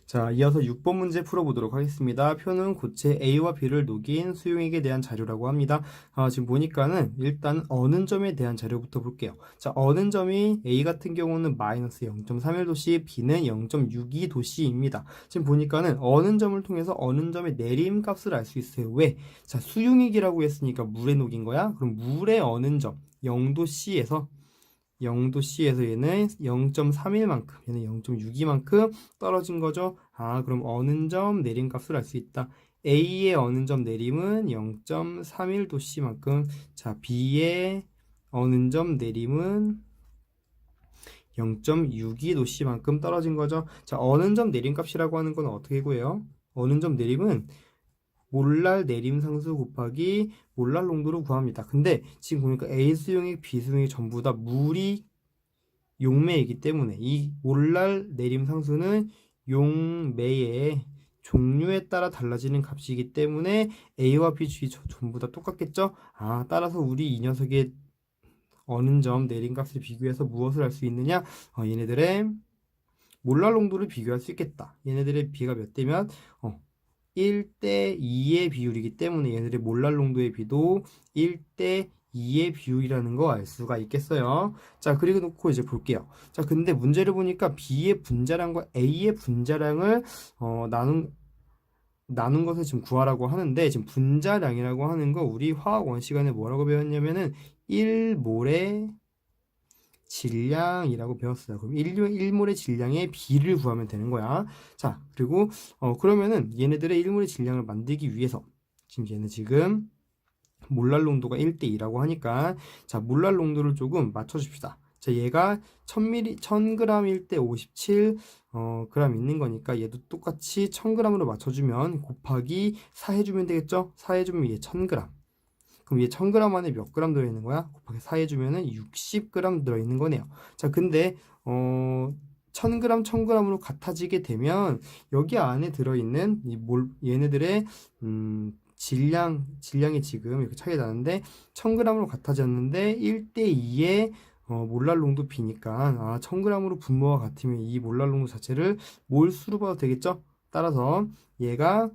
자, 이어서 6번 문제 풀어보도록 하겠습니다. 표는 고체 A와 B를 녹인 수용액에 대한 자료라고 합니다. 지금 보니까는 일단 어는 점에 대한 자료부터 볼게요. 자, 어는 점이 A 같은 경우는 마이너스 0.31도씨, B는 0.62도씨입니다. 지금 보니까는 어는 점을 통해서 어는 점의 내림 값을 알 수 있어요. 왜? 자, 수용액이라고 했으니까 물에 녹인 거야? 그럼 물의 어는 점 0도씨에서 얘는 0.31만큼, 얘는 0.62만큼 떨어진 거죠. 그럼 어는 점 내림 값을 알 수 있다. A의 어는 점 내림은 0.31도씨만큼, 자, B의 어는 점 내림은 0.62도씨만큼 떨어진 거죠. 자, 어는 점 내림 값이라고 하는 건 어떻게 구해요? 어는 점 내림은 몰랄 내림 상수 곱하기 몰랄 농도로 구합니다. 근데 지금 보니까 A 수용액, B 수용액 전부 다 물이 용매이기 때문에 이 몰랄 내림 상수는 용매의 종류에 따라 달라지는 값이기 때문에 A와 B 주위 전부 다 똑같겠죠? 따라서 우리 이 녀석의 어는 점 내림 값을 비교해서 무엇을 할 수 있느냐? 얘네들의 몰랄 농도를 비교할 수 있겠다. 얘네들의 비가 몇 대면 1대 2의 비율이기 때문에 얘네들의 몰랄 농도의 비도 1대 2의 비율이라는 거 알 수가 있겠어요. 자, 그리고 놓고 이제 볼게요. 자, 근데 문제를 보니까 B의 분자량과 A의 분자량을 나눈 것을 지금 구하라고 하는데, 지금 분자량이라고 하는 거 우리 화학 1 시간에 뭐라고 배웠냐면은 1몰의 질량이라고 배웠어요. 그럼 1몰의 질량의 B를 구하면 되는 거야. 자, 그리고 그러면은 얘네들의 1몰의 질량을 만들기 위해서 얘는 지금 몰랄 농도가 1대2라고 하니까, 자, 몰랄 농도를 조금 맞춰줍시다. 자, 얘가 1000g일 때 57 g 있는 거니까 얘도 똑같이 1000g으로 맞춰주면 곱하기 4 해주면 되겠죠? 4 해주면 얘 1000g. 그럼 얘 1000g 안에 몇 g 들어있는 거야? 곱하기 4 해주면은 60g 들어있는 거네요. 자, 근데 1000g, 1000g으로 같아지게 되면 여기 안에 들어있는 얘네들의 질량이 지금 이렇게 차이 나는데 1000g으로 같아졌는데 1대2의 몰랄 농도 B니까 1000g으로 분모가 같으면 이 몰랄 농도 자체를 몰수로 봐도 되겠죠? 따라서 얘가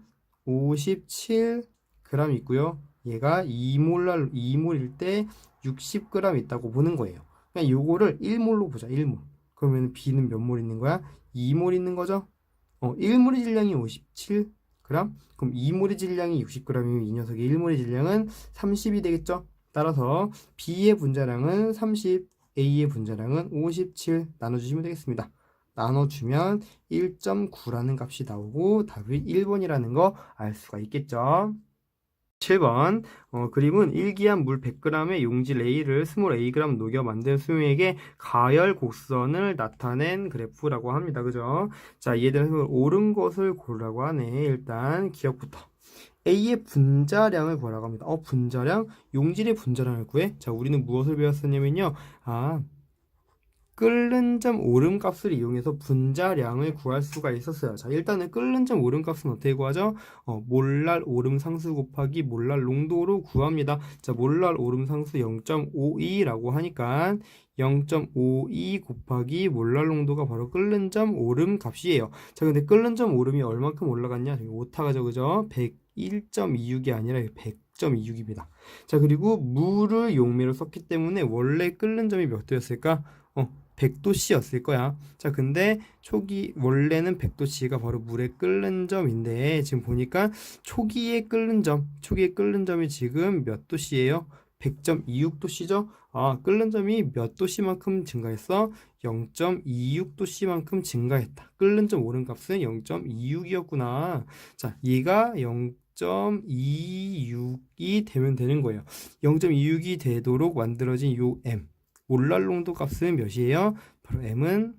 57g 있고요. 얘가 2몰일 때 60g 있다고 보는 거예요. 그냥 요거를 1몰로 보자. 1몰. 그러면 B는 몇 몰 있는 거야? 2몰 있는 거죠? 1몰의 질량이 57g? 그럼 2몰의 질량이 60g이면 이 녀석의 1몰의 질량은 30이 되겠죠? 따라서 B의 분자량은 30, A의 분자량은 57 나눠주시면 되겠습니다. 나눠주면 1.9라는 값이 나오고 답이 1번이라는 거 알 수가 있겠죠? 7번 그림은 일기한 물 100g의 용질 A를 스몰 a g 녹여 만든 수용액의 가열 곡선을 나타낸 그래프라고 합니다. 그죠? 자, 이에 대해서 옳은 것을 고르라고 하네. 일단 기억부터 A의 분자량을 구하라고 합니다. 분자량? 용질의 분자량을 구해? 자, 우리는 무엇을 배웠었냐면요. 끓는 점 오름 값을 이용해서 분자량을 구할 수가 있었어요. 자, 일단은 끓는 점 오름 값은 어떻게 구하죠? 몰랄 오름 상수 곱하기 몰랄 농도로 구합니다. 자, 몰랄 오름 상수 0.52라고 하니까 0.52 곱하기 몰랄 농도가 바로 끓는 점 오름 값이에요. 자, 근데 끓는 점 오름이 얼만큼 올라갔냐? 오타가죠, 그죠? 101.26이 아니라 100.26입니다. 자, 그리고 물을 용매로 썼기 때문에 원래 끓는 점이 몇 도였을까? 100도씨였을 거야. 자, 근데 원래는 100도씨가 바로 물의 끓는 점인데, 지금 보니까 초기의 끓는 점이 지금 몇 도씨예요? 100.26도씨죠? 끓는 점이 몇 도씨만큼 증가했어? 0.26도씨만큼 증가했다. 끓는 점 오른 값은 0.26이었구나. 자, 얘가 0.26이 되면 되는 거예요. 0.26이 되도록 만들어진 요 M. 몰랄 농도 값은 몇이에요? 바로 M은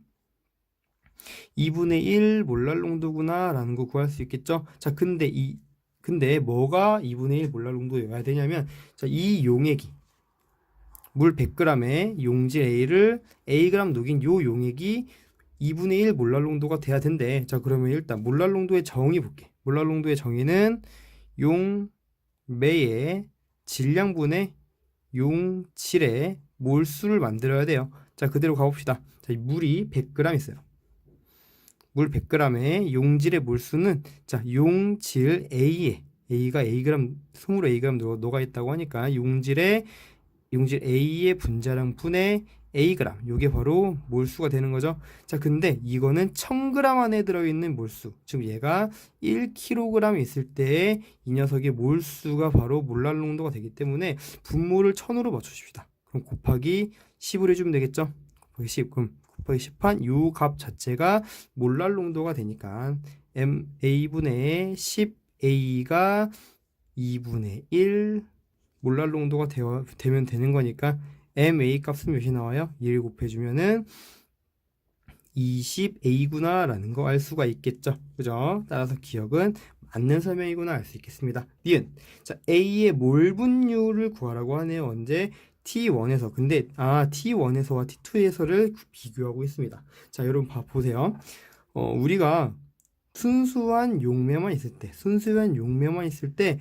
2분의 1 몰랄 농도구나 라는 거 구할 수 있겠죠? 자, 근데 뭐가 2분의 1 몰랄 농도여야 되냐면, 자, 이 용액이 물 100g에 용질 A를 Ag 녹인 요 용액이 2분의 1 몰랄 농도가 돼야 된대. 자, 그러면 일단 몰랄 농도의 정의 볼게. 몰랄 농도의 정의는 용매의 질량분의 용질의 몰수를 만들어야 돼요. 자, 그대로 가봅시다. 자, 물이 100g 있어요. 물 100g에 용질의 몰수는 자, 용질 A가 Ag, 20Ag 녹아 있다고 하니까 용질 A의 분자량 분의 Ag, 요게 바로 몰수가 되는 거죠. 자, 근데 이거는 1000g 안에 들어있는 몰수. 지금 얘가 1kg 있을 때 이 녀석의 몰수가 바로 몰랄 농도가 되기 때문에 분모를 1000으로 맞춰줍시다. 그럼 곱하기 10으로 해주면 되겠죠. 곱하기 10. 그럼 곱하기 10한 요 값 자체가 몰랄 농도가 되니까 MA분의 10A가 2분의 1 몰랄 농도가 되면 되는 거니까 MA 값은 몇이 나와요? 1 곱해주면은 20A구나 라는 거 알 수가 있겠죠. 그죠? 따라서 기억은 맞는 설명이구나 알 수 있겠습니다. 니은. 자, A의 몰 분율을 구하라고 하네요. 언제? T1에서. 근데 T1에서와 T2에서를 비교하고 있습니다. 자, 여러분 보세요. 우리가 순수한 용매만 있을 때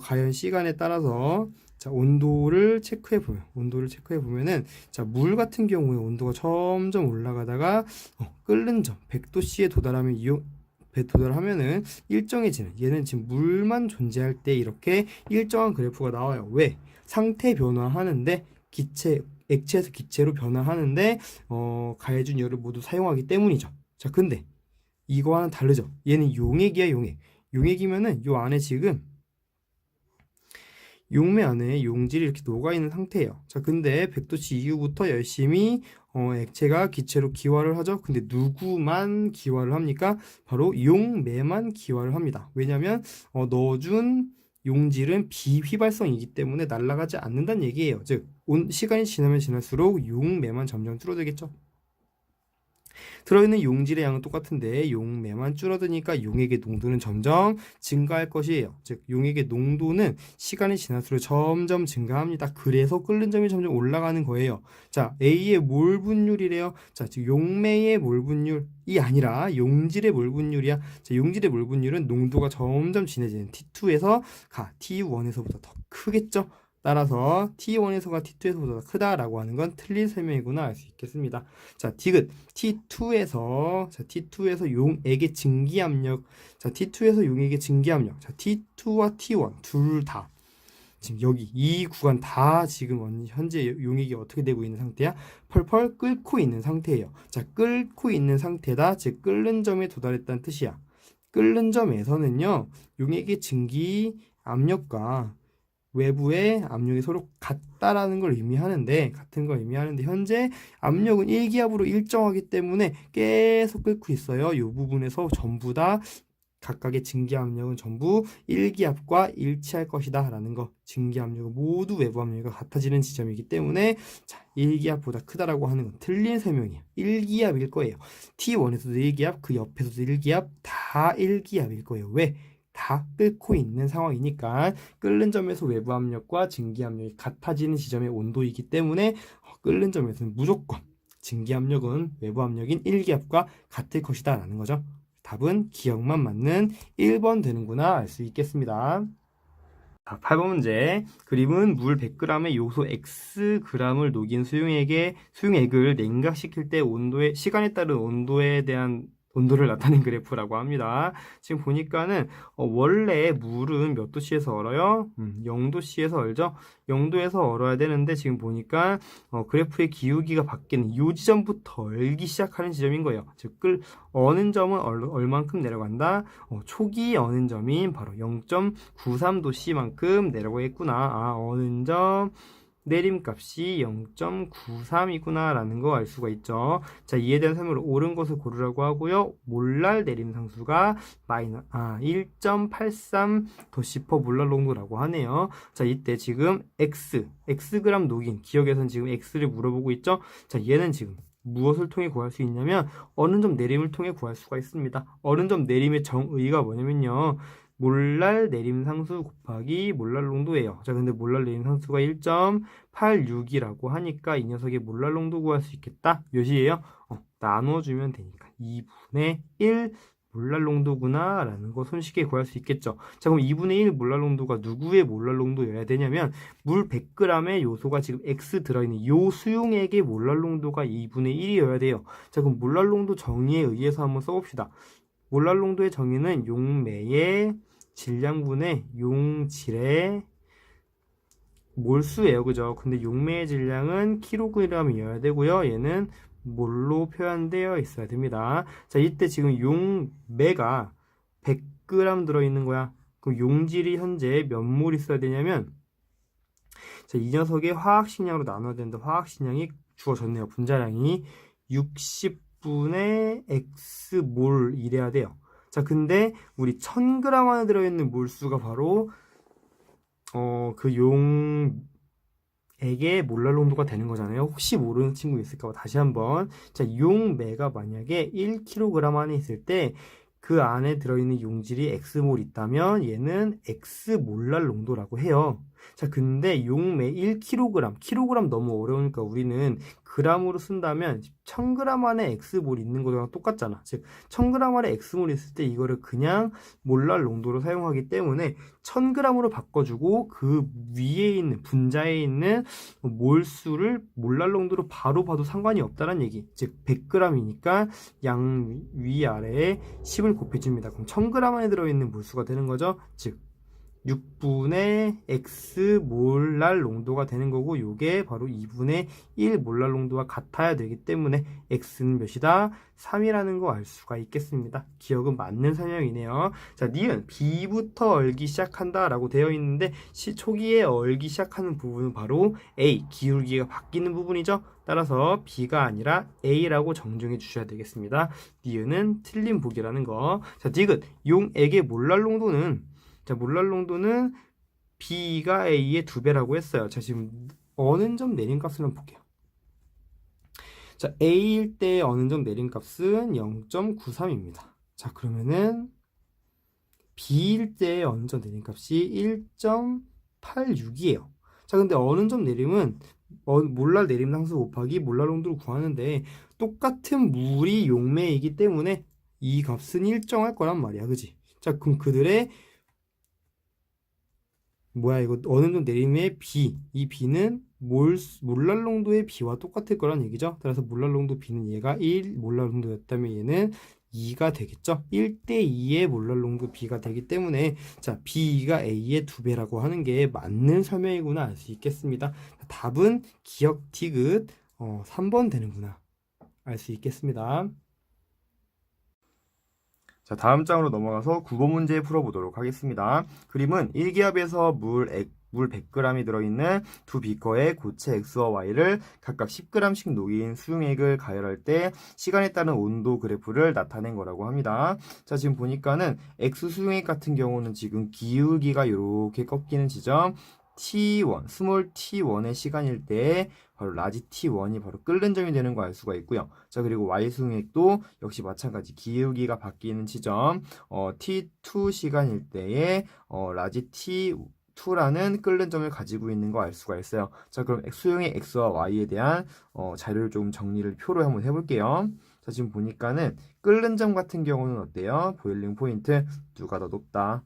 과연 시간에 따라서 자, 온도를 체크해 보면은 자, 물 같은 경우에 온도가 점점 올라가다가 끓는 점 100도씨에 도달하면은 일정해지는, 얘는 지금 물만 존재할 때 이렇게 일정한 그래프가 나와요. 왜? 상태 변화하는데 액체에서 기체로 변화하는데 가해준 열을 모두 사용하기 때문이죠. 자, 근데 이거와는 다르죠. 얘는 용액이야, 용액. 용액이면은 요 안에 지금 용매 안에 용질이 이렇게 녹아있는 상태예요. 자, 근데 100도씨 이후부터 열심히 액체가 기체로 기화를 하죠. 근데 누구만 기화를 합니까? 바로 용매만 기화를 합니다. 왜냐면 넣어준 용질은 비휘발성이기 때문에 날아가지 않는다는 얘기예요. 즉, 시간이 지나면 지날수록 용매만 점점 줄어들겠죠. 들어있는 용질의 양은 똑같은데 용매만 줄어드니까 용액의 농도는 점점 증가할 것이에요. 즉, 용액의 농도는 시간이 지날수록 점점 증가합니다. 그래서 끓는 점이 점점 올라가는 거예요. 자, A의 몰 분율이래요. 자, 즉 용매의 몰 분율이 아니라 용질의 몰 분율이야. 자, 용질의 몰 분율은 농도가 점점 진해지는 T2에서 T1에서보다 더 크겠죠. 따라서 T1에서가 T2에서보다 크다라고 하는 건 틀린 설명이구나 알 수 있겠습니다. 자, 디귿 T2에서 용액의 증기압력. 자, T2에서 용액의 증기압력. 자, T2와 T1 둘 다 지금 여기 이 구간 다 지금 현재 용액이 어떻게 되고 있는 상태야? 펄펄 끓고 있는 상태예요. 자, 끓고 있는 상태다. 즉 끓는 점에 도달했다는 뜻이야. 끓는 점에서는요, 용액의 증기 압력과 외부의 압력이 서로 같은 걸 의미하는데 현재 압력은 1기압으로 일정하기 때문에 계속 끓고 있어요. 이 부분에서 전부 다 각각의 증기압력은 전부 1기압과 일치할 것이다 라는 거. 증기압력은 모두 외부 압력과 같아지는 지점이기 때문에 자, 1기압보다 크다라고 하는 건 틀린 설명이에요. 1기압일 거예요. T1에서도 1기압, 그 옆에서도 1기압, 다 1기압일 거예요. 왜? 다 끓고 있는 상황이니까 끓는 점에서 외부 압력과 증기 압력이 같아지는 지점의 온도이기 때문에 끓는 점에서는 무조건 증기 압력은 외부 압력인 1기압과 같을 것이다 라는 거죠. 답은 기억만 맞는 1번 되는구나 알 수 있겠습니다. 자, 8번 문제. 그림은 물 100g의 요소 Xg을 녹인 수용액을 냉각시킬 때 시간에 따른 온도를 나타낸 그래프라고 합니다. 지금 보니까는 원래 물은 몇 도씨에서 얼어요? 0도씨에서 얼죠? 0도에서 얼어야 되는데 지금 보니까 그래프의 기울기가 바뀌는 이 지점부터 얼기 시작하는 지점인 거예요. 즉 어는 점은 얼만큼 내려간다? 초기 어는 점인 바로 0.93도씨만큼 내려가겠구나. 어는 점 내림값이 0.93이구나 라는 거 알 수가 있죠. 자, 이에 대한 설명을 옳은 것을 고르라고 하고요. 몰랄 내림 상수가 1.83 도시퍼 몰랄 농도라고 하네요. 자, 이때 지금 Xg 녹인 기억에선 지금 X를 물어보고 있죠. 자, 얘는 지금 무엇을 통해 구할 수 있냐면 어느 점 내림을 통해 구할 수가 있습니다. 어느 점 내림의 정의가 뭐냐면요, 몰랄 내림 상수 곱하기 몰랄 농도예요. 자, 근데 몰랄 내림 상수가 1.86이라고 하니까 이 녀석의 몰랄 농도 구할 수 있겠다. 몇이에요? 나눠주면 되니까 2분의 1 몰랄 농도구나 라는 거 손쉽게 구할 수 있겠죠. 자, 그럼 2분의 1 몰랄 농도가 누구의 몰랄 농도여야 되냐면 물 100g의 요소가 지금 X 들어있는 요 수용액의 몰랄 농도가 2분의 1이어야 돼요. 자, 그럼 몰랄 농도 정의에 의해서 한번 써봅시다. 몰랄 농도의 정의는 용매의 질량분의 용질의 몰수예요. 그죠? 근데 용매의 질량은 kg이어야 되고요. 얘는 몰로 표현되어 있어야 됩니다. 자, 이때 지금 용매가 100g 들어있는 거야. 그럼 용질이 현재 몇 몰 있어야 되냐면, 자, 이 녀석의 화학식량으로 나눠야 되는데 화학식량이 주어졌네요. 분자량이 60분의 x몰 이래야 돼요. 자, 근데 우리 1000g 안에 들어있는 몰수가 바로 그 용액의 몰랄 농도가 되는 거잖아요. 혹시 모르는 친구 있을까 봐 다시 한번. 자, 용매가 만약에 1kg 안에 있을 때 그 안에 들어있는 용질이 X몰 있다면 얘는 X몰랄 농도라고 해요. 자, 근데 용매 1kg, kg 너무 어려우니까 우리는 g으로 쓴다면 1000g 안에 X몰 있는 거랑 똑같잖아. 즉 1000g 안에 X몰 있을 때 이거를 그냥 몰랄 농도로 사용하기 때문에 1000g으로 바꿔주고 그 위에 있는 분자에 있는 몰수를 몰랄 농도로 바로 봐도 상관이 없다는 얘기. 즉 100g이니까 양 위아래에 10을 곱해줍니다. 그럼 1000g 안에 들어있는 몰수가 되는 거죠. 즉 6분의 x 몰랄 농도가 되는 거고 요게 바로 2분의 1 몰랄 농도와 같아야 되기 때문에 x는 몇이다? 3이라는 거 알 수가 있겠습니다. 기억은 맞는 설명이네요. 자, 니은 b부터 얼기 시작한다 라고 되어 있는데 초기에 얼기 시작하는 부분은 바로 a, 기울기가 바뀌는 부분이죠. 따라서 b가 아니라 a라고 정정해 주셔야 되겠습니다. 니은은 틀린 보기라는 거. 자, 디귿 용액의 몰랄 농도는, 자, 몰랄 농도는 B가 A의 2배라고 했어요. 자, 지금 어는 점 내린 값을 한번 볼게요. 자, A일 때 어는 점 내린 값은 0.93입니다. 자, 그러면은 B일 때 어는 점 내린 값이 1.86이에요. 자, 근데 어는 점 내림은 몰랄 내림 상수 곱하기 몰랄 농도를 구하는데 똑같은 물이 용매이기 때문에 이 값은 일정할 거란 말이야. 그지? 자, 그럼 그들의 뭐야 이거 어느 정도 내림의 b, 이 b는 몰랄 농도의 b와 똑같을 거란 얘기죠. 따라서 몰랄 농도 b는 얘가 1 몰랄 농도였다면 얘는 2가 되겠죠. 1대 2의 몰랄 농도 b가 되기 때문에 자, b가 a의 2배라고 하는 게 맞는 설명이구나 알 수 있겠습니다. 답은 기억 디귿 3번 되는구나 알 수 있겠습니다. 자, 다음 장으로 넘어가서 9번 문제 풀어보도록 하겠습니다. 그림은 1기압에서 물 100g이 들어있는 두 비커에 고체 X와 Y를 각각 10g씩 녹인 수용액을 가열할 때 시간에 따른 온도 그래프를 나타낸 거라고 합니다. 자, 지금 보니까는 X 수용액 같은 경우는 지금 기울기가 이렇게 꺾이는 지점 T1, 스몰 T1의 시간일 때 바로 라지 T1이 바로 끓는 점이 되는 거 알 수가 있고요. 자, 그리고 Y 수용액도 역시 마찬가지 기울기가 바뀌는 지점 T2 시간일 때에 라지 T2라는 끓는 점을 가지고 있는 거 알 수가 있어요. 자, 그럼 수용액 X와 Y에 대한 자료를 좀 정리를 표로 한번 해볼게요. 자, 지금 보니까는 끓는 점 같은 경우는 어때요? 보일링 포인트 누가 더 높다?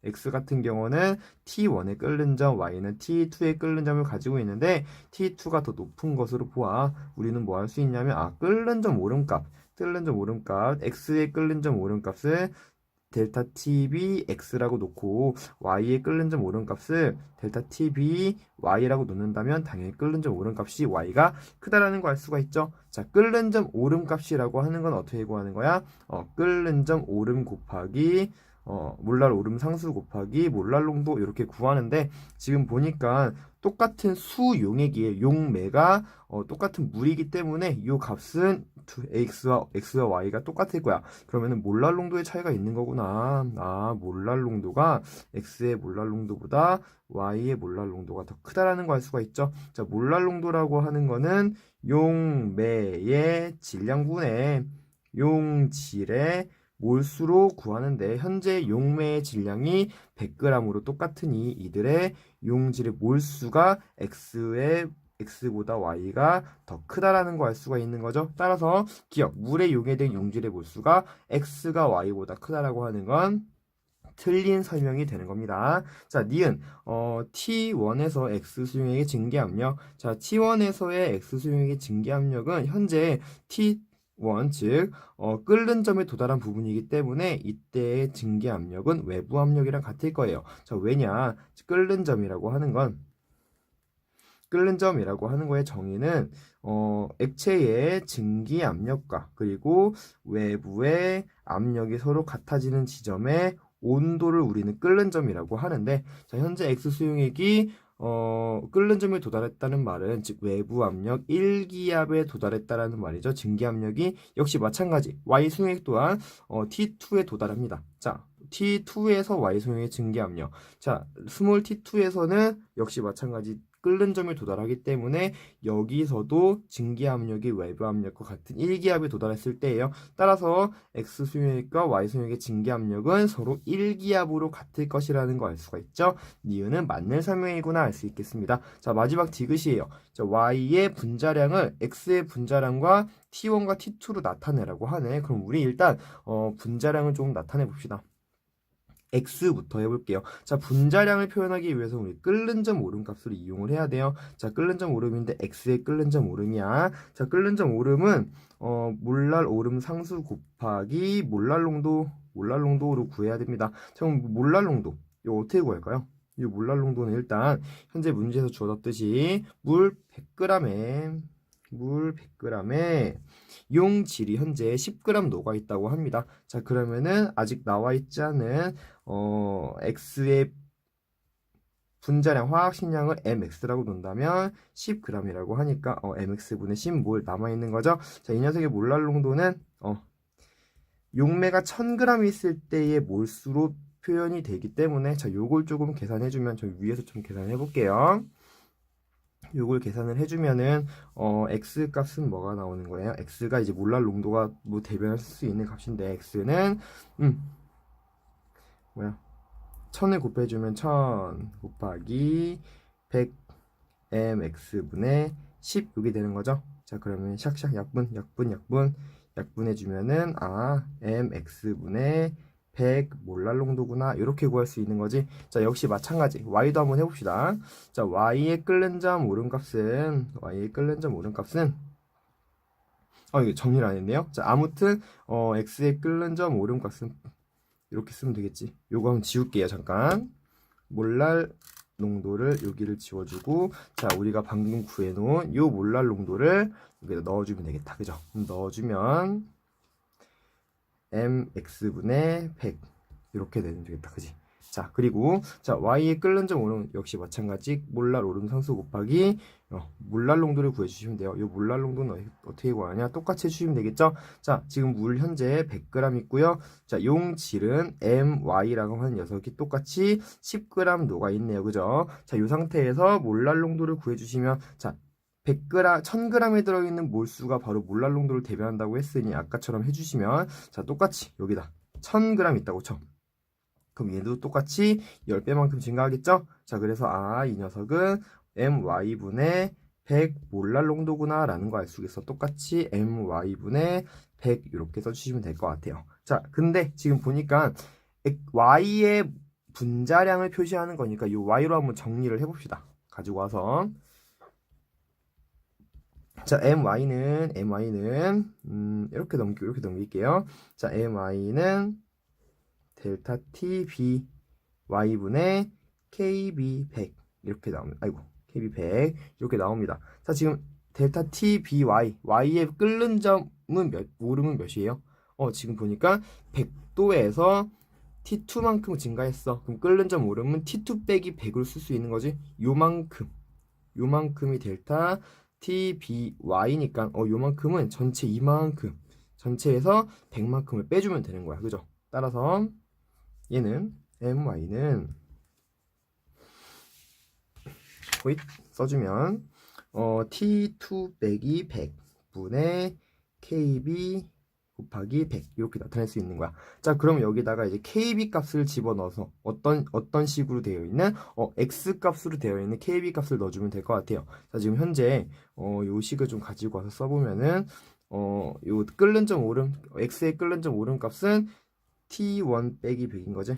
X 같은 경우는 T1의 끓는 점, Y는 T2의 끓는 점을 가지고 있는데 T2가 더 높은 것으로 보아 우리는 뭐 할 수 있냐면 끓는 점 오름값, X의 끓는 점 오름값을 델타 TB X라고 놓고 Y의 끓는 점 오름값을 델타 TB Y라고 놓는다면 당연히 끓는 점 오름값이 Y가 크다라는 거 알 수가 있죠. 자, 끓는 점 오름값이라고 하는 건 어떻게 구하는 거야? 끓는 점 오름 곱하기 몰랄 오름 상수 곱하기 몰랄 농도 이렇게 구하는데 지금 보니까 똑같은 수용액이에요. 용매가 똑같은 물이기 때문에 이 값은 X와 Y가 똑같을 거야. 그러면은 몰랄 농도의 차이가 있는 거구나. 몰랄 농도가 X의 몰랄 농도보다 Y의 몰랄 농도가 더 크다라는 거 알 수가 있죠. 자, 몰랄 농도라고 하는 거는 용매의 질량분의 용질의 몰수로 구하는데 현재 용매의 질량이 100g으로 똑같으니 이들의 용질의 몰수가 x보다 y가 더 크다라는 거 알 수가 있는 거죠. 따라서 기억, 물에 용해된 용질의 몰수가 x가 y보다 크다라고 하는 건 틀린 설명이 되는 겁니다. 자, 니은 T1에서 X 수용액의 증기 압력. 자, T1에서의 X 수용액의 증기 압력은 현재 T1, 즉 끓는 점에 도달한 부분이기 때문에 이때의 증기 압력은 외부 압력이랑 같을 거예요. 자, 왜냐? 끓는 점이라고 하는 건 끓는 점이라고 하는 거의 정의는 액체의 증기 압력과 그리고 외부의 압력이 서로 같아지는 지점의 온도를 우리는 끓는 점이라고 하는데, 자, 현재 X 수용액이 끓는 점에 도달했다는 말은 즉 외부 압력 1기압에 도달했다라는 말이죠. 증기 압력이 역시 마찬가지 Y 수용액 또한 T2에 도달합니다. 자, T2에서 Y 수용액 증기 압력. 자, 스몰 T2에서는 역시 마찬가지 끓는 점에 도달하기 때문에 여기서도 증기 압력이 외부 압력과 같은 1기압에 도달했을 때예요. 따라서 X 수용액과 Y 수용액의 증기 압력은 서로 1기압으로 같을 것이라는 거 알 수가 있죠. 니은은 맞는 설명이구나 알 수 있겠습니다. 자, 마지막 디귿이에요. 자, Y의 분자량을 X의 분자량과 T1과 T2로 나타내라고 하네. 그럼 우리 일단 분자량을 좀 나타내 봅시다. x부터 해볼게요. 자, 분자량을 표현하기 위해서 우리 끓는 점 오름값을 이용을 해야 돼요. 자, 끓는 점 오름인데 x의 끓는 점 오름이야. 자, 끓는 점 오름은 몰랄 오름 상수 곱하기 몰랄 농도로 구해야 됩니다. 자, 그럼 몰랄 농도 이거 어떻게 구할까요? 이 몰랄 농도는 일단 현재 문제에서 주어졌듯이 물 100g에 용질이 현재 10g 녹아 있다고 합니다. 자, 그러면은 아직 나와 있지 않은 X의 분자량 화학식량을 mx라고 놓는다면 10g이라고 하니까 mx분의 10몰 남아있는 거죠. 자, 이 녀석의 몰랄 농도는 용매가 1000g 있을 때의 몰수로 표현이 되기 때문에, 자, 요걸 조금 계산해주면 저 위에서 좀 계산해 볼게요. 요걸 계산을 해주면은 x 값은 뭐가 나오는 거예요? x가 이제 몰랄 농도가 뭐 대변할 수 있는 값인데, x는 1000을 곱해주면 1000 곱하기 100 mx분의 10 이게 되는 거죠. 자, 그러면 샥샥 약분해주면은 mx분의 100 몰랄 농도구나 이렇게 구할 수 있는 거지. 자, 역시 마찬가지 y도 한번 해봅시다. 자, y의 끓는 점 오름값은 이거 정리를 안 했네요. 자, 아무튼 x의 끓는 점 오름값은 이렇게 쓰면 되겠지. 요거 한번 지울게요. 잠깐. 몰랄 농도를 여기를 지워주고, 자, 우리가 방금 구해놓은 요 몰랄 농도를 여기다 넣어주면 되겠다. 그죠? 넣어주면 mx분의 100 이렇게 되면 되겠다. 그지? 자, 그리고 자, y의 끓는 점 오름 역시 마찬가지 몰랄 오름 상수 곱하기 몰랄 농도를 구해주시면 돼요. 이 몰랄 농도는 어떻게 구하냐? 똑같이 해주시면 되겠죠? 자, 지금 물 현재 100g 있고요. 자, 용질은 my라고 하는 녀석이 똑같이 10g 녹아 있네요. 그죠? 자, 이 상태에서 몰랄 농도를 구해주시면, 자, 100g, 1000g에 들어있는 몰수가 바로 몰랄 농도를 대변한다고 했으니 아까처럼 해주시면, 자, 똑같이 여기다 1000g 있다고 쳐. 그럼 얘도 똑같이 10배만큼 증가하겠죠? 자, 그래서 이 녀석은 my분의 100 몰랄 농도구나 라는 거 알 수 있어. 똑같이 my분의 100 이렇게 써주시면 될 것 같아요. 자, 근데 지금 보니까 y의 분자량을 표시하는 거니까 이 y로 한번 정리를 해봅시다. 가지고 와서, 자, my는 이렇게 넘길게요. 자, my는 델타 t b y분의 kb 100 이렇게 나옵니다. kb 100 이렇게 나옵니다. 자, 지금 델타 t b y의 끓는 점은 오름은 몇이에요? 지금 보니까 100도에서 t2만큼 증가했어. 그럼 끓는 점 오름은 t2 빼기 100으로 쓸 수 있는 거지. 요만큼이 델타 tby니까 요만큼은 전체 이만큼, 전체에서 100만큼을 빼주면 되는 거야. 그죠? 따라서 얘는 my는 거의 써주면 t2 빼기 100분의 kb 곱하기 100 이렇게 나타낼 수 있는 거야. 자, 그럼 여기다가 이제 KB 값을 집어넣어서 어떤 식으로 되어 있는 X 값으로 되어 있는 KB 값을 넣어주면 될 것 같아요. 자, 지금 현재 요 식을 좀 가지고 와서 써보면은 요 끓는 점 오름 X의 끓는 점 오름 값은 T1 빼기 100인 거지?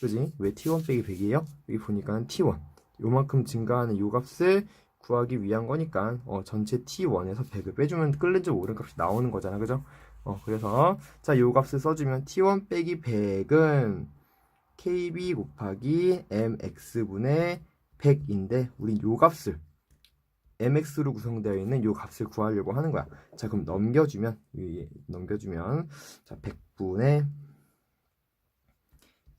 그지? 왜 T1 빼기 100이에요? 여기 보니까는 T1 요만큼 증가하는 요 값을 구하기 위한 거니까 전체 T1에서 100을 빼주면 끓는 점 오름 값이 나오는 거잖아, 그죠? 그래서 자, 요 값을 써주면 T1 빼기 100은 KB 곱하기 MX분의 100인데 우린 요 값을 mx로 구성되어 있는 요 값을 구하려고 하는 거야. 자, 그럼 넘겨주면 자, 100분의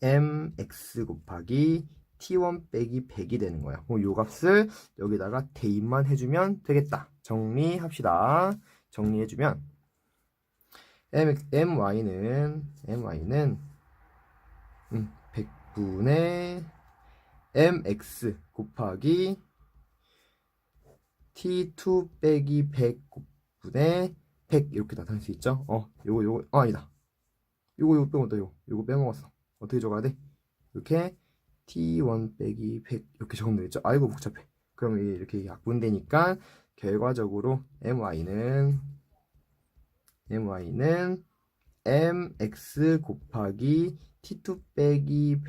mx 곱하기 t1 빼기 100이 되는 거야. 요 값을 여기다가 대입만 해주면 되겠다. 정리합시다. 정리해주면 my는 100분의 mx 곱하기 t2 빼기 100분의 100 이렇게 나타낼 수 있죠. 요거 아니다. 요거 빼먹었다. 요거 빼먹었어. 어떻게 적어야 돼? 이렇게 t1 빼기 100 이렇게 적으면 되겠죠. 아이고 복잡해. 그럼 이렇게 약분되니까 결과적으로 my는 mx 곱하기 t2 빼기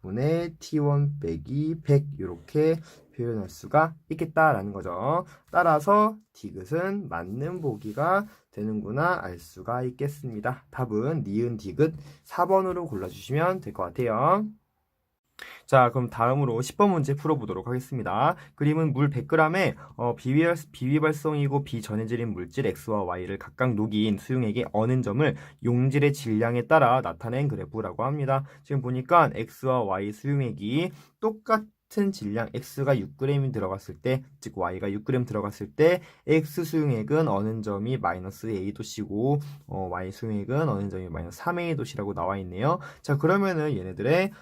100분의 t1 빼기 100 이렇게 표현할 수가 있겠다라는 거죠. 따라서 디귿은 맞는 보기가 되는구나 알 수가 있겠습니다. 답은 니은 디귿 4번으로 골라주시면 될 것 같아요. 자, 그럼 다음으로 10번 문제 풀어보도록 하겠습니다. 그림은 물 100g에 비위발성이고 비전해질인 물질 X와 Y를 각각 녹인 수용액의 어는 점을 용질의 질량에 따라 나타낸 그래프라고 합니다. 지금 보니까 X와 Y 수용액이 똑같은 질량 X가 6g이 들어갔을 때, 즉 Y가 6g 들어갔을 때 X 수용액은 어는 점이 마이너스 A도씨고 Y 수용액은 어는 점이 마이너스 3A도씨라고 나와 있네요. 자, 그러면은 얘네들의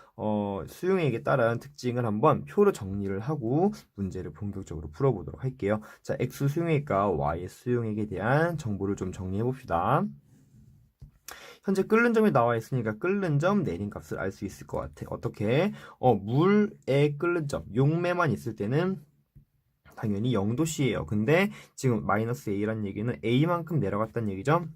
수용액에 따른 특징을 한번 표로 정리를 하고 문제를 본격적으로 풀어보도록 할게요. 자, X 수용액과 Y 수용액에 대한 정보를 좀 정리해 봅시다. 현재 끓는 점이 나와 있으니까 끓는 점 내린 값을 알 수 있을 것 같아. 어떻게? 물에 끓는 점, 용매만 있을 때는 당연히 0도씨예요. 근데 지금 마이너스 A라는 얘기는 A만큼 내려갔다는 얘기죠.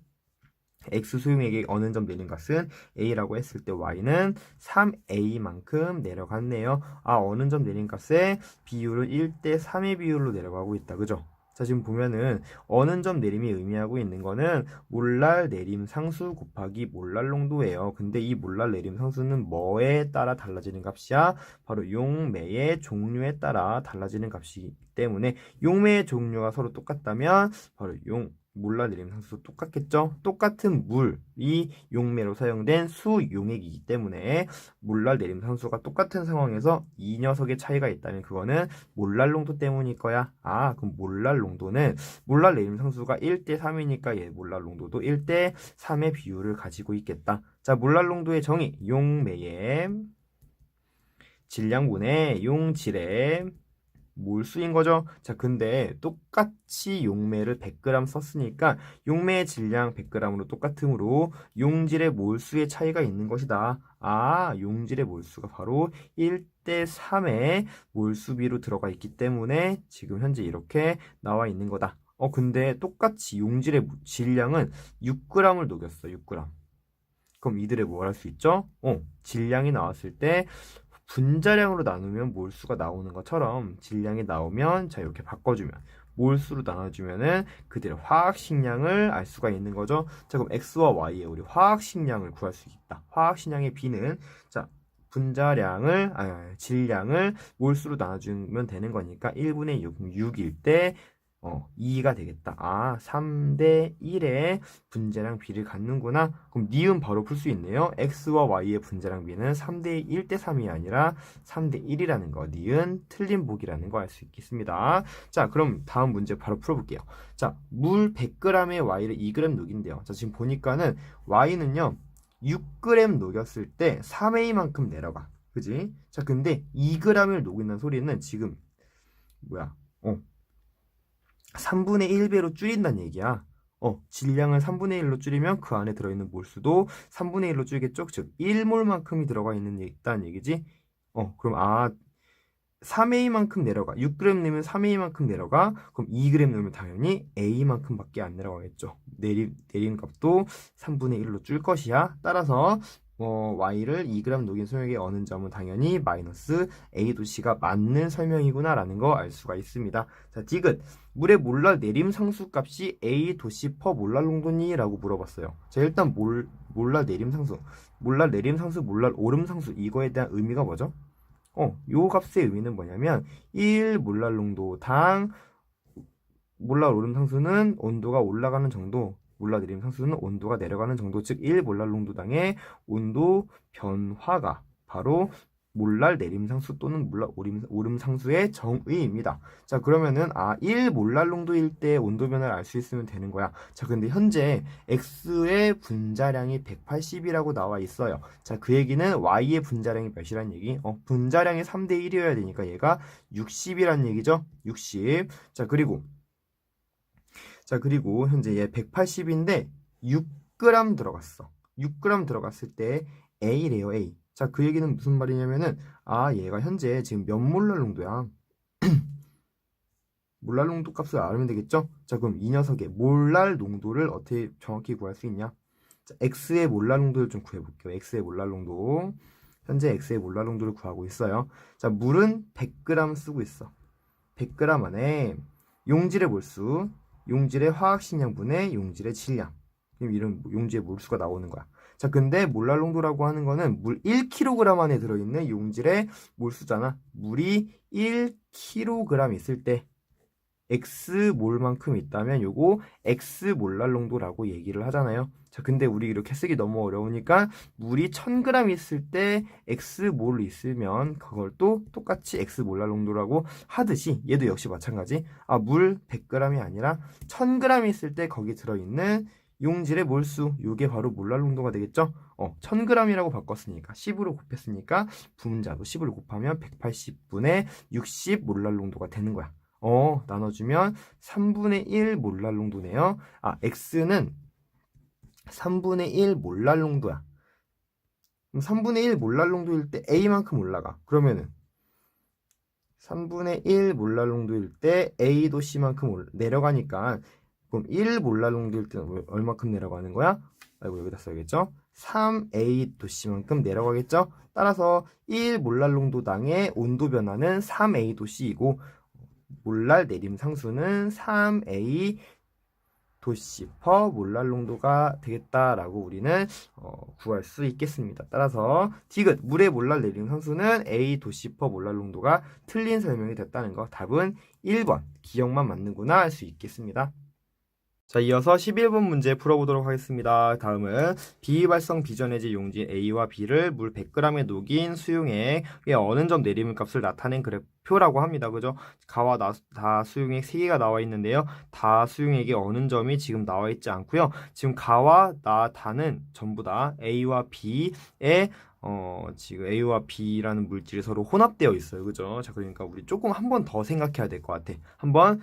X 수용액의 어는 점 내린 값은 A라고 했을 때 Y는 3A만큼 내려갔네요. 어는 점 내린 값의 비율은 1대 3의 비율로 내려가고 있다. 그죠? 자, 지금 보면은 어는 점 내림이 의미하고 있는 거는 몰랄 내림 상수 곱하기 몰랄 농도예요. 근데 이 몰랄 내림 상수는 뭐에 따라 달라지는 값이야? 바로 용매의 종류에 따라 달라지는 값이기 때문에 용매의 종류가 서로 똑같다면 바로 몰랄 내림 상수도 똑같겠죠? 똑같은 물이 용매로 사용된 수용액이기 때문에 몰랄 내림 상수가 똑같은 상황에서 이 녀석의 차이가 있다면 그거는 몰랄 농도 때문일 거야. 그럼 몰랄 농도는 몰랄 내림 상수가 1대 3이니까 얘 몰랄 농도도 1대 3의 비율을 가지고 있겠다. 자, 몰랄 농도의 정의 용매의 질량분의 용질의 몰수인 거죠. 자, 근데 똑같이 용매를 100g 썼으니까 용매의 질량 100g으로 똑같으므로 용질의 몰수의 차이가 있는 것이다. 용질의 몰수가 바로 1대 3의 몰수비로 들어가 있기 때문에 지금 현재 이렇게 나와 있는 거다. 근데 똑같이 용질의 질량은 6g을 녹였어. 6g. 그럼 이들의 뭘 할 수 있죠? 질량이 나왔을 때 분자량으로 나누면 몰수가 나오는 것처럼 질량이 나오면 자, 이렇게 바꿔주면 몰수로 나눠주면은 그들의 화학식량을 알 수가 있는 거죠. 자, 그럼 X와 Y의 우리 화학식량을 구할 수 있다. 화학식량의 B는 자, 질량을 몰수로 나눠주면 되는 거니까 1분의 6일 때 2가 되겠다. 3대 1의 분자량 비를 갖는구나. 그럼 니은 바로 풀 수 있네요. X와 Y의 분자량 비는 3대 1대 3이 아니라 3대 1이라는 거. 니은 틀린 보기라는 거 알 수 있겠습니다. 자, 그럼 다음 문제 바로 풀어볼게요. 자, 물 100g에 Y를 2g 녹인대요. 자, 지금 보니까는 Y는요 6g 녹였을 때 3A만큼 내려가. 그지? 자, 근데 2g을 녹인다는 소리는 지금 뭐야? 3분의 1배로 줄인다는 얘기야. 질량을 3분의 1로 줄이면 그 안에 들어있는 몰수도 3분의 1로 줄이겠죠? 즉 1몰만큼이 들어가 있다는 얘기지. 그럼 3A만큼 내려가. 6g 넣으면 3A만큼 내려가. 그럼 2g 넣으면 당연히 A만큼밖에 안 내려가겠죠. 내린 값도 3분의 1로 줄 것이야. 따라서 Y를 2g 녹인 소용액에 어는 점은 당연히 마이너스 A-C가 맞는 설명이구나 라는 거 알 수가 있습니다. 자, 디귿. 물의 몰랄 내림 상수 값이 A-C 퍼 몰랄 농도니? 라고 물어봤어요. 자, 일단 몰랄 내림 상수, 몰랄 내림 상수, 몰랄 오름 상수, 이거에 대한 의미가 뭐죠? 요 값의 의미는 뭐냐면 1 몰랄 농도당 몰랄 오름 상수는 온도가 올라가는 정도, 몰랄 내림 상수는 온도가 내려가는 정도, 즉 1 몰랄 농도당의 온도 변화가 바로 몰랄 내림 상수 또는 몰랄 오름 상수의 정의입니다. 자, 그러면은 1 몰랄 농도일 때 온도 변화를 알 수 있으면 되는 거야. 자, 근데 현재 X의 분자량이 180이라고 나와 있어요. 자, 그 얘기는 Y의 분자량이 몇이란 얘기? 분자량이 3대 1이어야 되니까 얘가 60이란 얘기죠. 60. 자, 그리고 현재 얘 180인데 6g 들어갔어. 6g 들어갔을 때 A래요, A. 자, 그 얘기는 무슨 말이냐면은 얘가 현재 지금 몇 몰랄 농도야? 몰랄 농도 값을 알면 되겠죠? 자, 그럼 이 녀석의 몰랄 농도를 어떻게 정확히 구할 수 있냐? 자, X의 몰랄 농도를 좀 구해볼게요. X의 몰랄 농도. 현재 X의 몰랄 농도를 구하고 있어요. 자, 물은 100g 쓰고 있어. 100g 안에 용질의 몰수, 용질의 화학식량분의 용질의 질량. 이런 용질의 몰수가 나오는 거야. 자, 근데 몰랄 농도라고 하는 거는 물 1kg 안에 들어있는 용질의 몰수잖아. 물이 1kg 있을 때 X몰만큼 있다면 요거 X몰랄 농도라고 얘기를 하잖아요. 자, 근데 우리 이렇게 쓰기 너무 어려우니까 물이 1000g 있을 때 X몰 있으면 그걸 또 똑같이 X몰랄 농도라고 하듯이 얘도 역시 마찬가지. 물 100g이 아니라 1000g 있을 때 거기 들어있는 용질의 몰수, 요게 바로 몰랄 농도가 되겠죠? 1000g이라고 바꿨으니까 10으로 곱했으니까 분자도 10으로 곱하면 180분의 60 몰랄 농도가 되는 거야. 나눠주면 3분의 1 몰랄 농도네요. X는 3분의 1 몰랄 농도야. 그럼 3분의 1 몰랄 농도일 때 A만큼 올라가. 그러면은 3분의 1 몰랄 농도일 때 A도 C만큼 내려가니까 그럼 1 몰랄 농도일 때는 얼마큼 내려가는 거야? 여기다 써야겠죠? 3A 도 C만큼 내려가겠죠? 따라서 1 몰랄 농도당의 온도 변화는 3A 도 C이고 몰랄 내림 상수는 3A 도씨 퍼 몰랄 농도가 되겠다라고 우리는 구할 수 있겠습니다. 따라서 디귿 물의 몰랄 내림 상수는 A 도씨 퍼 몰랄 농도가 틀린 설명이 됐다는 거. 답은 1번 기억만 맞는구나 할 수 있겠습니다. 자, 이어서 11번 문제 풀어보도록 하겠습니다. 다음은 비발성 비전해질 용질 A와 B를 물 100g에 녹인 수용액의 어느 점 내리물 값을 나타낸 그래프라고 합니다. 그죠? 가와 다 수용액 3개가 나와 있는데요. 다 수용액의 어느 점이 지금 나와 있지 않고요. 지금 가와 다는 전부 다 A와 B의 지금 A와 B라는 물질이 서로 혼합되어 있어요. 그죠? 자, 그러니까 우리 조금 한 번 더 생각해야 될 것 같아. 한번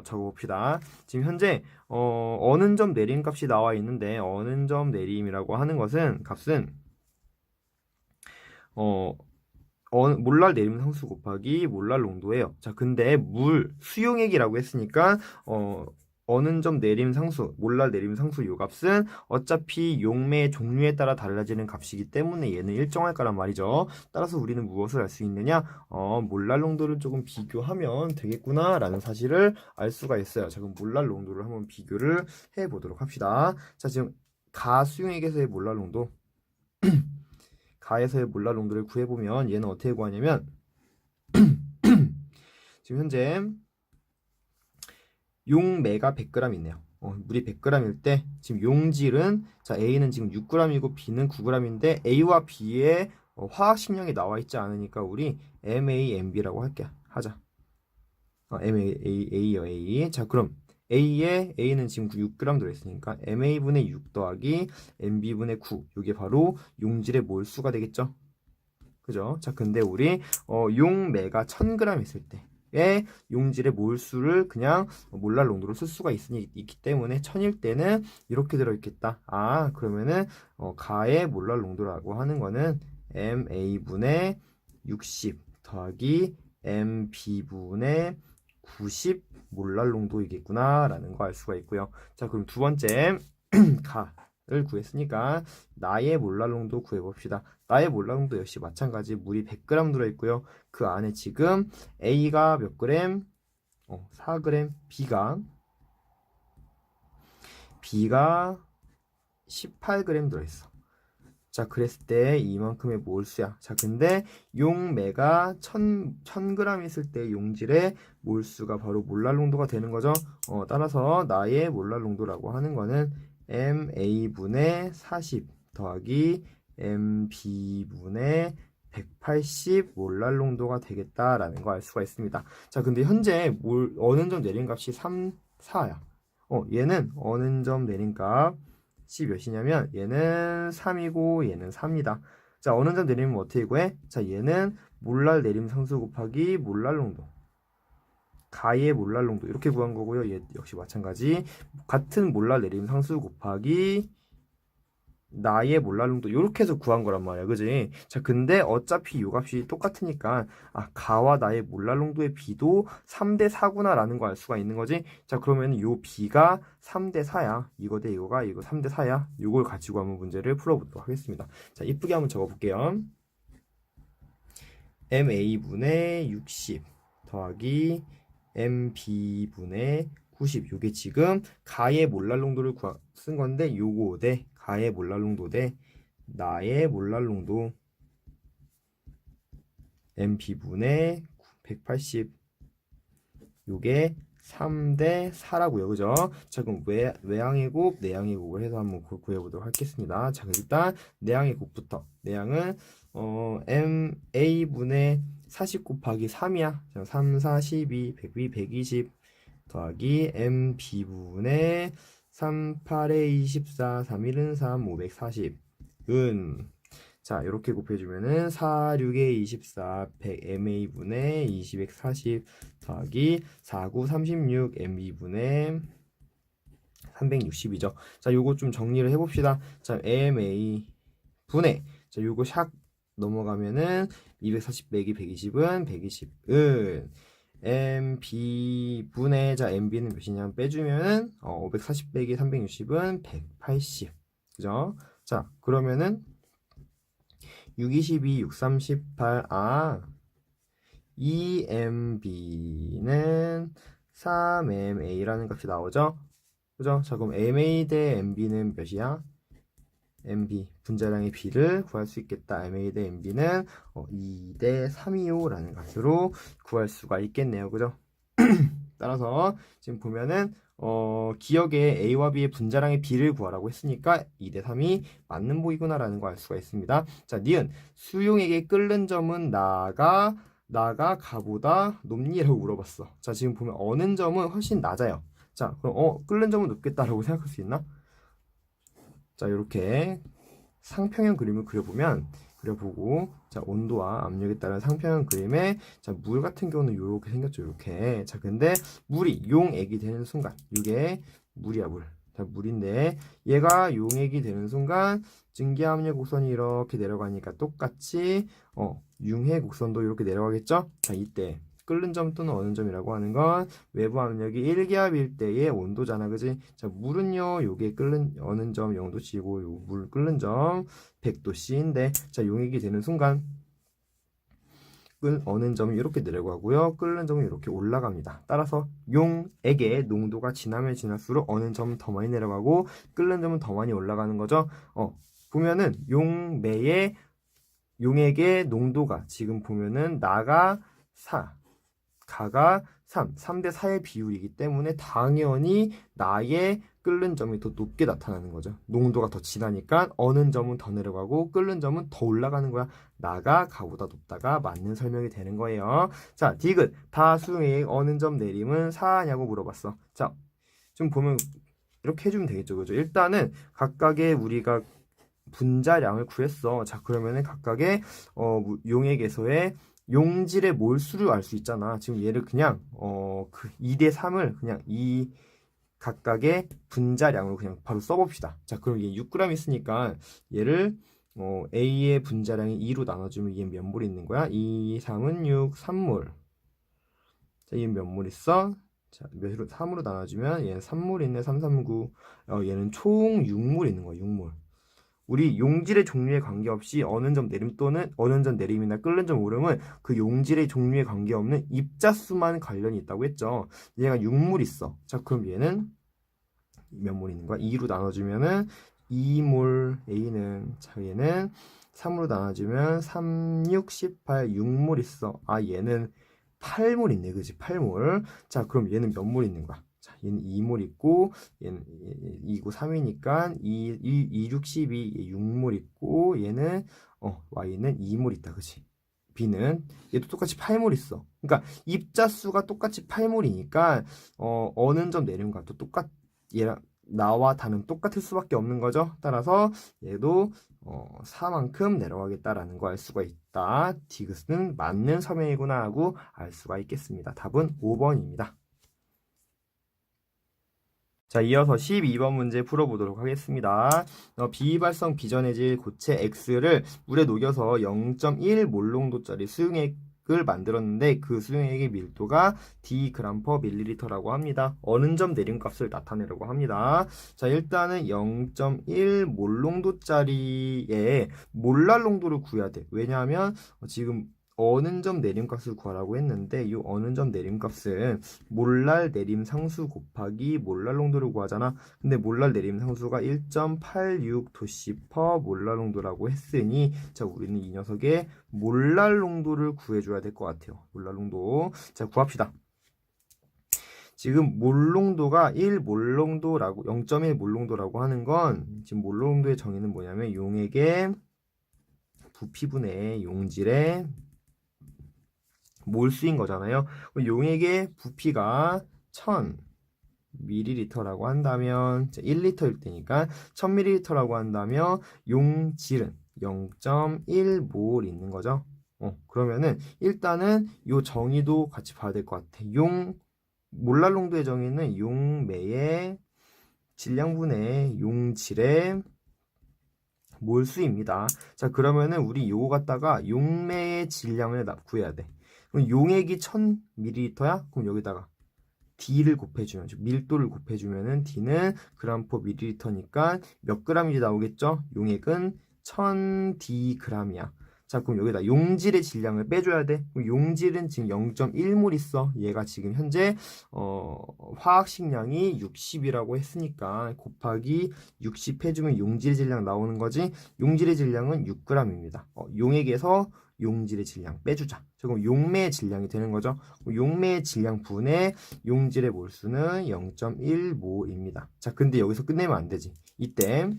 적어봅시다. 지금 현재 어느 점 내림 값이 나와 있는데 어느 점 내림이라고 하는 것은 값은 몰랄 내림 상수 곱하기 몰랄 농도예요. 자, 근데 물 수용액이라고 했으니까 어느 점 내림 상수, 몰랄 내림 상수 요 값은 어차피 용매의 종류에 따라 달라지는 값이기 때문에 얘는 일정할 거란 말이죠. 따라서 우리는 무엇을 알 수 있느냐? 몰랄 농도를 조금 비교하면 되겠구나 라는 사실을 알 수가 있어요. 자, 그럼 몰랄 농도를 한번 비교를 해보도록 합시다. 자, 지금 가 수용액에서의 몰랄 농도 가에서의 몰랄 농도를 구해보면 얘는 어떻게 구하냐면 지금 현재 용매가 100g 있네요. 물이 100g일 때 지금 용질은 자 A는 지금 6g이고 B는 9g인데 A와 B의 화학식량이 나와 있지 않으니까 우리 MAMB라고 하자. A요 A. 자, 그럼 A는 지금 6g 들어있으니까 MA분의 6 더하기 MB분의 9 이게 바로 용질의 몰수가 되겠죠. 그죠? 자, 근데 우리 용매가 1000g 있을 때 용질의 몰수를 그냥 몰랄 농도로 쓸 수가 있기 때문에 천일 때는 이렇게 들어있겠다. 아, 그러면은 가의 몰랄 농도라고 하는 거는 MA분의 60 더하기 MB분의 90 몰랄 농도이겠구나 라는 거 알 수가 있고요. 자, 그럼 두 번째 가를 구했으니까 나의 몰랄 농도 구해봅시다. 나의 몰랄 농도 역시 마찬가지 물이 100g 들어있고요. 그 안에 지금 A가 몇 그램? 4g, B가 18g 들어있어. 자, 그랬을 때 이만큼의 몰수야. 자, 근데 용매가 1000g 있을 때 용질의 몰수가 바로 몰랄 농도가 되는 거죠. 따라서 나의 몰랄 농도라고 하는 거는 MA분의 40 더하기 MB분의 180 몰랄 농도가 되겠다라는 거 알 수가 있습니다. 자, 근데 현재 어느 점 내린 값이 3, 4야. 얘는 어느 점 내린 값이 몇이냐면 얘는 3이고 얘는 4입니다. 자, 어느 점 내리면 어떻게 구해? 자, 얘는 몰랄 내림 상수 곱하기 몰랄 농도. 가의 몰랄 농도 이렇게 구한 거고요. 얘 역시 마찬가지. 같은 몰랄 내림 상수 곱하기 나의 몰랄 농도 이렇게 해서 구한 거란 말이야. 그지? 자, 근데 어차피 요 값이 똑같으니까 가와 나의 몰랄 농도의 B도 3대 4구나 라는 거 알 수가 있는 거지. 자, 그러면 요 B가 3대 4야. 이거 대 이거가 이거 3대 4야. 요걸 가지고 한번 문제를 풀어보도록 하겠습니다. 자, 이쁘게 한번 적어볼게요. MA분의 60 더하기 MB분의 90. 요게 지금 가의 몰랄 농도를 쓴 건데 요거 대 가의 몰랄 농도 대 나의 몰랄 농도 MB분의 180. 요게 3대 4라고요. 그죠? 자, 그럼 외항의 곱, 내항의 곱을 해서 한번 구해보도록 하겠습니다. 자, 그럼 일단 내항의 곱부터. 내항은 MA분의 40 곱하기 3이야. 자, 3, 4, 12, 100, 120 더하기 MB분의 3, 8에 24, 3, 1은 3, 540 자, 이렇게 곱해주면은 4, 6에 24, 100 MA분의 20, 140 더하기 4, 9, 36 MB분의 360이죠. 자, 요거 좀 정리를 해봅시다. 자, MA분의 자, 요거 샥 넘어가면은 240 빼기 120은 120은 MB분의 자 MB는 몇이냐 빼주면은 540 빼기 360은 180 그죠? 자, 그러면은 6, 22, 6, 38 2MB는 3MA라는 값이 나오죠? 그죠? 자, 그럼 MA 대 MB는 몇이야? MB 분자량의 B를 구할 수 있겠다. MA 대 MB는 2 대 3이요 라는 값으로 구할 수가 있겠네요. 그죠? 따라서 지금 보면은 기억에 A와 B의 분자량의 B를 구하라고 했으니까 2 대 3이 맞는 보이구나 라는 거 알 수가 있습니다. 자, 니은 수용에게 끓는 점은 나가 가보다 높니? 라고 물어봤어. 자, 지금 보면 어는 점은 훨씬 낮아요. 자, 그럼 끓는 점은 높겠다라고 생각할 수 있나? 자, 이렇게 상평형 그림을 그려보고 자, 온도와 압력에 따른 상평형 그림에 자, 물 같은 경우는 이렇게 생겼죠. 이렇게. 자, 근데 물이 용액이 되는 순간 이게 물이야, 물. 자, 물인데 얘가 용액이 되는 순간 증기압력 곡선이 이렇게 내려가니까 똑같이 융해 곡선도 이렇게 내려가겠죠? 자, 이때 끓는 점 또는 어는 점이라고 하는 건 외부 압력이 1기압일 때의 온도잖아. 그지? 자, 물은요, 요게 어는 점 0도씨고 요 물 끓는 점 100도씨인데 자, 용액이 되는 순간 어는 점이 이렇게 내려가고요. 끓는 점은 이렇게 올라갑니다. 따라서 용액의 농도가 지나면 지날수록 어는 점은 더 많이 내려가고 끓는 점은 더 많이 올라가는 거죠. 보면은 용액의 농도가 지금 보면은 나가 4 가가 3대 4의 비율이기 때문에 당연히 나의 끓는 점이 더 높게 나타나는 거죠. 농도가 더 진하니까 어는 점은 더 내려가고 끓는 점은 더 올라가는 거야. 나가 가보다 높다가 맞는 설명이 되는 거예요. 자, 디귿 다수의 어는 점 내림은 4냐고 물어봤어. 자, 좀 보면 이렇게 해주면 되겠죠. 그죠? 일단은 각각의 우리가 분자량을 구했어. 자, 그러면은 각각의 용액에서의 용질의 몰수를 알 수 있잖아. 지금 얘를 그냥 그 2대 3을 그냥 이 각각의 분자량으로 그냥 바로 써봅시다. 자, 그럼 얘 6g 있으니까 얘를 A의 분자량이 2로 나눠주면 얘 몇 몰 있는 거야? 2, 3은 6, 3몰. 자, 얘 몇 몰 있어? 자, 몇으로 3으로 나눠주면 얘는 3몰 있네. 3, 3, 9. 얘는 총 6몰 있는 거야. 6몰. 우리 용질의 종류에 관계없이 어느 점 내림 또는 어느 점 내림이나 끓는 점 오름은 그 용질의 종류에 관계없는 입자수만 관련이 있다고 했죠. 얘가 6몰 있어. 자, 그럼 얘는 몇 몰 있는 거야? 2로 나눠주면은 2몰 A는, 자, 얘는 3으로 나눠주면 3, 6, 18, 6몰 있어. 아, 얘는 8몰 있네. 그지? 8몰. 자, 그럼 얘는 몇 몰 있는 거야? 자, 얘는 2몰 있고, 얘는 2고 3이니까 2, 6, 12, 6몰 있고, 얘는, Y는 2몰 있다. 그지? B는, 얘도 똑같이 8몰 있어. 그러니까 입자수가 똑같이 8몰이니까, 어느 점 내림값도 얘랑 나와 다는 똑같을 수밖에 없는 거죠. 따라서 얘도 4만큼 내려가겠다라는 거 알 수가 있다. 디귿은 맞는 서명이구나 하고 알 수가 있겠습니다. 답은 5번입니다. 자, 이어서 12번 문제 풀어보도록 하겠습니다. 비이발성 비전해질 고체 X를 물에 녹여서 0.1 몰농도짜리 수용액을 만들었는데 그 수용액의 밀도가 d g/ml라고 합니다. 어느 점 내림값을 나타내려고 합니다. 자, 일단은 0.1 몰농도짜리의 몰랄 농도를 구해야 돼. 왜냐하면 지금 어느 점 내림값을 구하라고 했는데 이 어느 점 내림값은 몰랄 내림 상수 곱하기 몰랄 농도를 구하잖아. 근데 몰랄 내림 상수가 1.86 도씨 퍼 몰랄 농도라고 했으니 자, 우리는 이 녀석의 몰랄 농도를 구해줘야 될 것 같아요. 몰랄 농도. 자, 구합시다. 지금 몰농도가 1몰농도라고 0.1 몰농도라고 하는 건 지금 몰농도의 정의는 뭐냐면 용액의 부피분의 용질의 몰수인 거잖아요. 용액의 부피가 1000ml라고 한다면 1리터일 때니까 1000ml라고 한다면 용질은 0.1몰 있는 거죠. 그러면은 일단은 요 정의도 같이 봐야 될 것 같아. 몰랄 농도의 정의는 용매의 질량분의 용질의 몰수입니다. 자, 그러면은 우리 요거 갖다가 용매의 질량을 구해야 돼. 그럼 용액이 1000ml야? 그럼 여기다가 D를 곱해주면, 밀도를 곱해주면은 D는 g/ml니까 몇 g이 나오겠죠? 용액은 1000dg이야. 자, 그럼 여기다 용질의 질량을 빼줘야 돼. 그럼 용질은 지금 0.1몰 있어. 얘가 지금 현재 화학식량이 60이라고 했으니까 곱하기 60 해주면 용질의 질량 나오는 거지. 용질의 질량은 6g입니다. 용액에서 용질의 질량 빼주자. 그럼 용매의 질량이 되는 거죠. 용매의 질량 분의 용질의 몰수는 0.1몰입니다. 자, 근데 여기서 끝내면 안 되지. 이때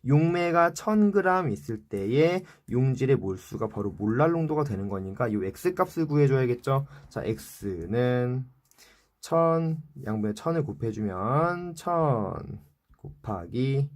용매가 1000g 있을 때의 용질의 몰수가 바로 몰랄 농도가 되는 거니까 이 X값을 구해줘야겠죠. 자, X는 1000, 양분의 1000을 곱해주면 1000 곱하기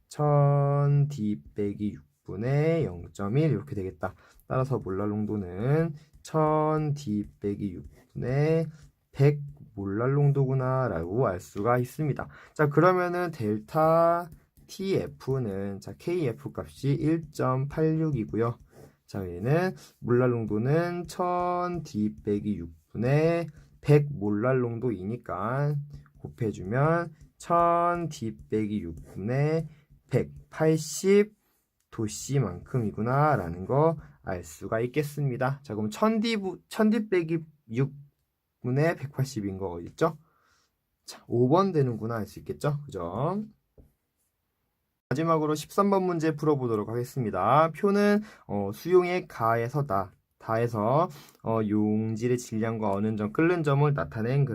1000D 빼기 6분의 0.1 이렇게 되겠다. 따라서 몰랄 농도는 1000D 빼기 6분의 100 몰랄 농도구나 라고 알 수가 있습니다. 자, 그러면은 델타 TF는 자, KF 값이 1.86이고요. 자, 얘는 몰랄 농도는 1000D 빼기 6분의 100 몰랄 농도이니까 곱해주면 1000D 빼기 6분의 180 도씨만큼이구나 라는 거 알 수가 있겠습니다. 자, 그럼 1000D 빼기 6분의 180인 거 어딨죠? 자, 5번 되는구나 알 수 있겠죠? 그죠? 마지막으로 13번 문제 풀어보도록 하겠습니다. 표는 수용액 가에서 다에서 용질의 질량과 어는 점, 끓는 점을 나타낸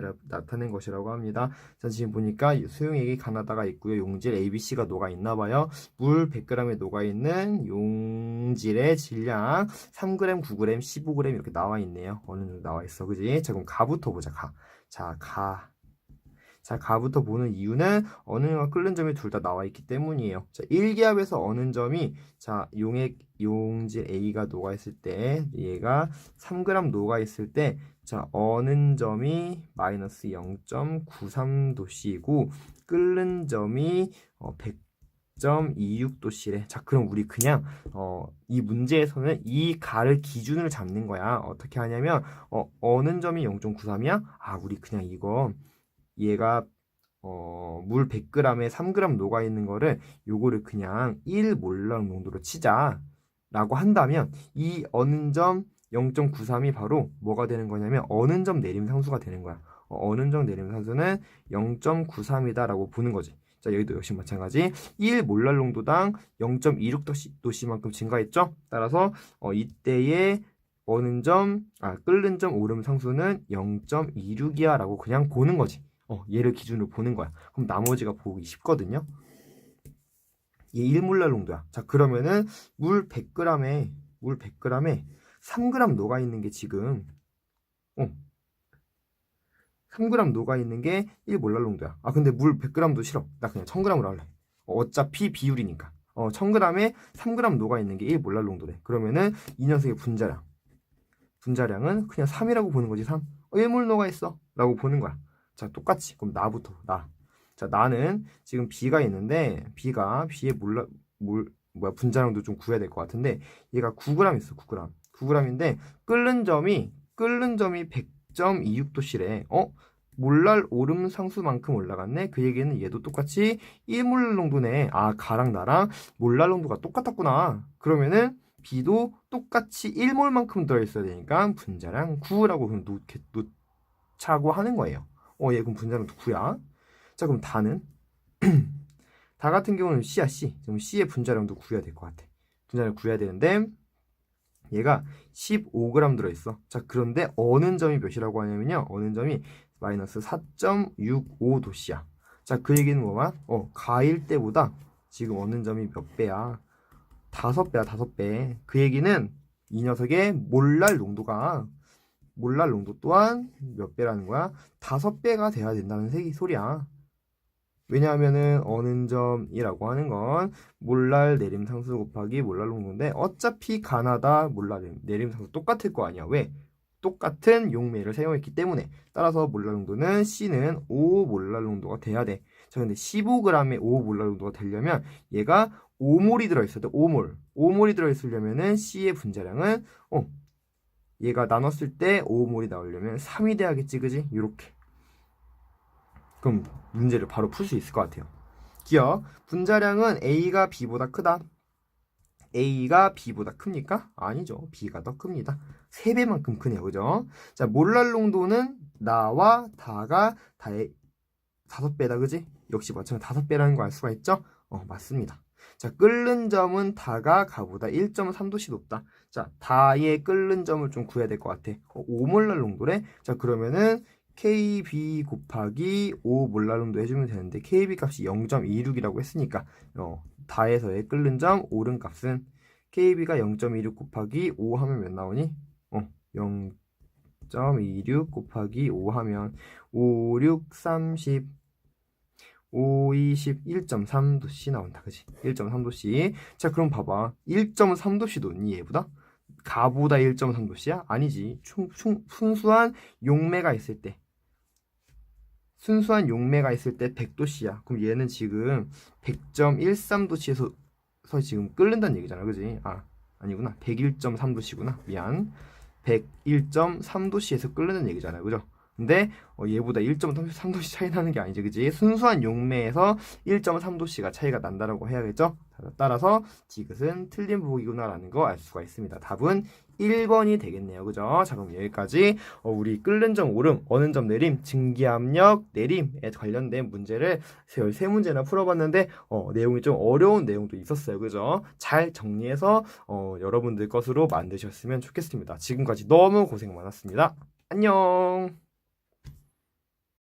것이라고 합니다. 자, 지금 보니까 수용액이 가나다가 있고요. 용질 ABC가 녹아 있나 봐요. 물 100g에 녹아 있는 용질의 질량 3g, 9g, 15g 이렇게 나와 있네요. 어느 정도 나와 있어. 그지? 자, 그럼 가부터 보자. 가. 자, 가. 자, 가부터 보는 이유는 어는 점과 끓는 점이 둘 다 나와 있기 때문이에요. 자, 1기압에서 어는 점이 자, 용질 A가 녹아 있을 때 얘가 3g 녹아 있을 때 자, 어는 점이 마이너스 0.93도씨이고 끓는 점이 100.26도씨래. 자, 그럼 우리 그냥 이 문제에서는 이 가를 기준으로 잡는 거야. 어떻게 하냐면 어는 점이 0.93이야? 아, 우리 그냥 이거 얘가 물 100g에 3g 녹아 있는 거를 요거를 그냥 1몰랑 농도로 치자 라고 한다면 이 어는 점 0.93이 바로 뭐가 되는 거냐면 어는 점 내림 상수가 되는 거야. 어는 점 내림 상수는 0.93이다 라고 보는 거지. 자, 여기도 역시 마찬가지 1몰랄 농도당 0.26도씨만큼 증가했죠. 따라서 이때의 끓는 점 오름 상수는 0.26이야 라고 그냥 보는 거지. 얘를 기준으로 보는 거야. 그럼 나머지가 보기 쉽거든요. 얘 1몰랄 농도야. 자, 그러면은 물 100g에 3g 녹아 있는 게 지금 3g 녹아 있는 게 1몰랄 농도야. 아, 근데 물 100g도 싫어. 나 그냥 1000g으로 할래. 어차피 비율이니까. 1000g에 3g 녹아 있는 게 1몰랄 농도래. 그러면은 이 녀석의 분자량은 그냥 3이라고 보는 거지. 3. 1몰 녹아 있어. 라고 보는 거야. 자, 똑같이. 그럼 나부터. 자, 나는 지금 B가 있는데 B의 분자량도 좀 구해야 될 것 같은데 얘가 9g 있어. 9g. 9g인데 끓는 점이 100.26도씨래. 몰랄 오름 상수만큼 올라갔네. 그 얘기는 얘도 똑같이 1몰랄 농도네. 아, 가랑 나랑 몰랄 농도가 똑같았구나. 그러면은 B도 똑같이 1몰만큼 들어있어야 되니까 분자량 9라고 그럼 놓자고 하는 거예요. 얘 그럼 분자량 9야. 자, 그럼 다는? 다 같은 경우는 C야, C. 그럼 C의 분자량도 구해야 될 것 같아. 분자량 구해야 되는데 얘가 15g 들어있어. 자, 그런데 어는 점이 몇이라고 하냐면요. 어는 점이 마이너스 4.65도씨야. 자, 그 얘기는 뭐야? 가일 때보다 지금 어는 점이 몇 배야? 5배야, 5배. 그 얘기는 이 녀석의 몰랄 농도 또한 몇 배라는 거야? 5배가 돼야 된다는 소리야. 왜냐하면은 어는 점이라고 하는 건 몰랄 내림 상수 곱하기 몰랄 농도인데 어차피 가나다 몰랄 내림 상수 똑같을 거 아니야. 왜? 똑같은 용매를 사용했기 때문에. 따라서 몰랄 농도는 C는 5몰랄 농도가 돼야 돼. 자, 근데 15g의 5몰랄 농도가 되려면 얘가 5몰이 들어있어야 돼. 5몰. 5몰이 들어있으려면은 C의 분자량은 얘가 나눴을 때 5몰이 나오려면 3이 돼야겠지, 그지? 요렇게. 그럼 문제를 바로 풀 수 있을 것 같아요. 기억, 분자량은 A가 B보다 크다. A가 B보다 큽니까? 아니죠. B가 더 큽니다. 3배만큼 크네요. 그죠? 자, 몰랄 농도는 나와 다가 다의 5배다. 그지? 역시 마찬가지 5배라는 거 알 수가 있죠? 맞습니다. 자, 끓는 점은 다가 가보다 1.3도씨 높다. 자, 다의 끓는 점을 좀 구해야 될 것 같아. 5몰랄 농도래? 자, 그러면은 KB 곱하기 5몰랄 농도 해주면 되는데 KB 값이 0.26이라고 했으니까 다에서의 끓는 점 오른 값은 KB가 0.26 곱하기 5 하면 몇 나오니? 0.26 곱하기 5 하면 5, 6, 30 5, 20, 1.3도씨 나온다. 그치? 1.3도씨. 자, 그럼 봐봐. 1.3도씨 높니, 얘보다? 가보다 1.3도씨야? 아니지. 순수한 용매가 있을 때. 순수한 용매가 있을 때 100도씨야. 그럼 얘는 지금 100.13도씨에서 지금 끓는다는 얘기잖아. 그지? 아니구나. 101.3도씨구나. 미안. 101.3도씨에서 끓는 얘기잖아요. 그죠? 근데 얘보다 1.3도씨 차이 나는 게 아니지, 그지? 순수한 용매에서 1.3도씨가 차이가 난다라고 해야겠죠? 따라서 디귿은 틀린 부호이구나라는 거 알 수가 있습니다. 답은 1번이 되겠네요. 그죠? 자, 그럼 여기까지 우리 끓는 점 오름, 어는 점 내림, 증기압력 내림에 관련된 문제를 13문제나 풀어봤는데 내용이 좀 어려운 내용도 있었어요. 그죠? 잘 정리해서 여러분들 것으로 만드셨으면 좋겠습니다. 지금까지 너무 고생 많았습니다. 안녕.